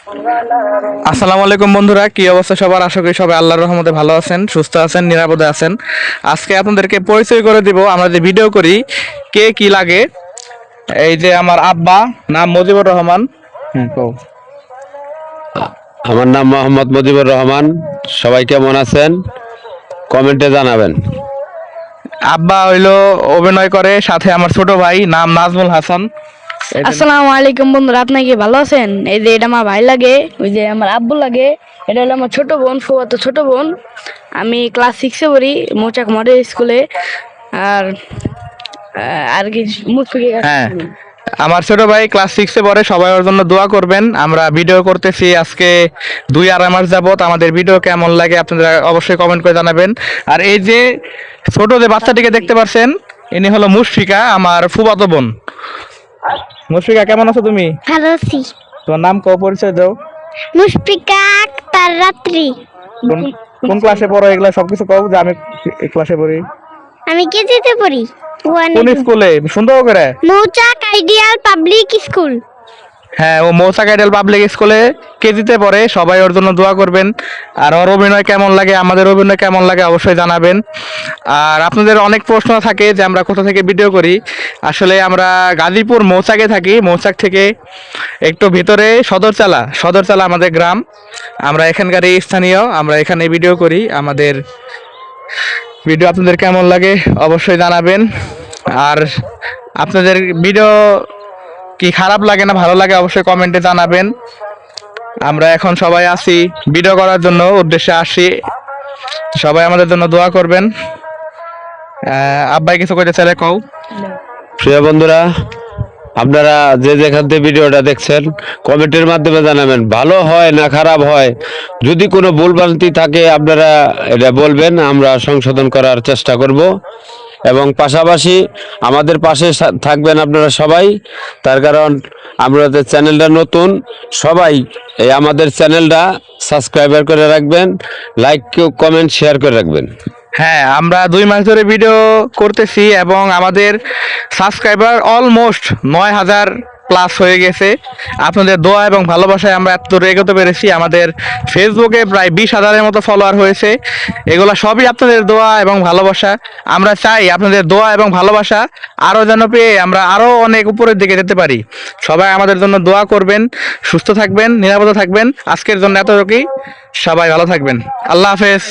আসসালামু আলাইকুম বন্ধুরা, কি অবস্থা সবার? আশা করি সবাই আল্লাহর রহমতে ভালো আছেন, সুস্থ আছেন, নিরাপদে আছেন। আজকে আপনাদেরকে পরিচয় করে দিব। আমরা যে ভিডিও করি কে কি লাগে। এই যে আমার আব্বা, নাম মুজিবুর রহমান। কও। আমার নাম মোহাম্মদ মুজিবুর রহমান। সবাই কেমন আছেন কমেন্টে জানাবেন। আব্বা হইলো অভিনয় করে, সাথে আমার ছোট ভাই নাম নাজমুল হাসান। আসসালামু আলাইকুম বন্ধুরা, আপনি কি ভালো আছেন? এই যে এটা আমার ভাই লাগে, ওই যে আমার আব্বু লাগে, এটা হলো আমার ছোট বোন, ফুয়াতো ছোট বোন। আমি ক্লাস 6-এ পড়ি মৌচাক মডেল স্কুলে। আর আর কি মুশফিকের কাছে হ্যাঁ, আমার ছোট ভাই ক্লাস 6-এ পড়ে। সবাই ওর জন্য দোয়া করবেন। আমরা ভিডিও করতেছি আজকে 2-2.5 মাস যাবত। আমাদের ভিডিও কেমন লাগে আপনারা অবশ্যই কমেন্ট করে জানাবেন। আর এই যে ছোট যে বাচ্চাটিকে দেখতে পাচ্ছেন, ইনি হলো মুশফিকা, আমার ফুফাতো বোন। মুশফিকা, কেমন আছো তুমি? ভালো আছি। তোমার নাম কও, পরিচয় দাও। মুশফিকা আক্তার রাত্রি। কোন কোন ক্লাসে পড়ো? এগুলা সবকিছু কও যে আমি এই ক্লাসে পড়ি। আমি কেজিতে পড়ি। কোন স্কুলে? সুন্দর করে। মৌচাক আইডিয়াল পাবলিক স্কুল। হ্যাঁ, ও মৌচাক আইডিয়াল পাবলিক স্কুলে কেজিতে পড়ে। সবাই ওর জন্য দোয়া করবেন। আর ওর অভিনয় কেমন লাগে, আমাদের অভিনয় কেমন লাগে অবশ্যই জানাবেন। আর আপনাদের অনেক প্রশ্ন থাকে যে আমরা কোথা থেকে ভিডিও করি। আসলে আমরা গাজীপুর মৌচাকে থাকি। মৌচাক থেকে একটু ভিতরে সদরচালা আমাদের গ্রাম। আমরা এখানকারই স্থানীয়, আমরা এখানে ভিডিও করি। আমাদের ভিডিও আপনাদের কেমন লাগে অবশ্যই জানাবেন। আর আপনাদের ভিডিও কি খারাপ লাগে না ভালো লাগে অবশ্যই কমেন্টে জানাবেন। আমরা এখন সবাই আসি ভিডিও করার জন্য, উদ্দেশ্যে আসি। সবাই আমাদের জন্য দোয়া করবেন। আব্বাই কিছু কইতে চাইলে কও। প্রিয় বন্ধুরা, আপনারা যে যেখান থেকে ভিডিওটা দেখছেন কমেন্টের মাধ্যমে জানাবেন, ভালো হয় না খারাপ হয়। যদি কোনো ভুলভ্রান্তি থাকে আপনারা এটা বলবেন, আমরা সংশোধন করার চেষ্টা করব। এবং পাশাপাশি আমাদের পাশে থাকবেন আপনারা সবাই। তার কারণ আমাদের চ্যানেলটা নতুন, সবাই এই আমাদের চ্যানেলটা সাবস্ক্রাইবার করে রাখবেন, লাইক কমেন্ট শেয়ার করে রাখবেন। হ্যাঁ, আমরা 2 মাস ধরে ভিডিও করতেছি এবং আমাদের সাবস্ক্রাইবার অলমোস্ট 9,000 প্লাস হয়ে গেছে। আপনাদের দোয়া এবং ভালোবাসায় আমরা এত দূর এগোতে পেরেছি। আমাদের ফেসবুকে প্রায় 20,000-এর মতো ফলোয়ার হয়েছে। এগুলো সবই আপনাদের দোয়া এবং ভালোবাসা। আমরা চাই আপনাদের দোয়া এবং ভালোবাসা আরও যেন পেয়ে আমরা আরও অনেক উপরের দিকে যেতে পারি। সবাই আমাদের জন্য দোয়া করবেন, সুস্থ থাকবেন, নিরাপদে থাকবেন। আজকের জন্য এতটুকুই। সবাই ভালো থাকবেন। আল্লাহ হাফেজ।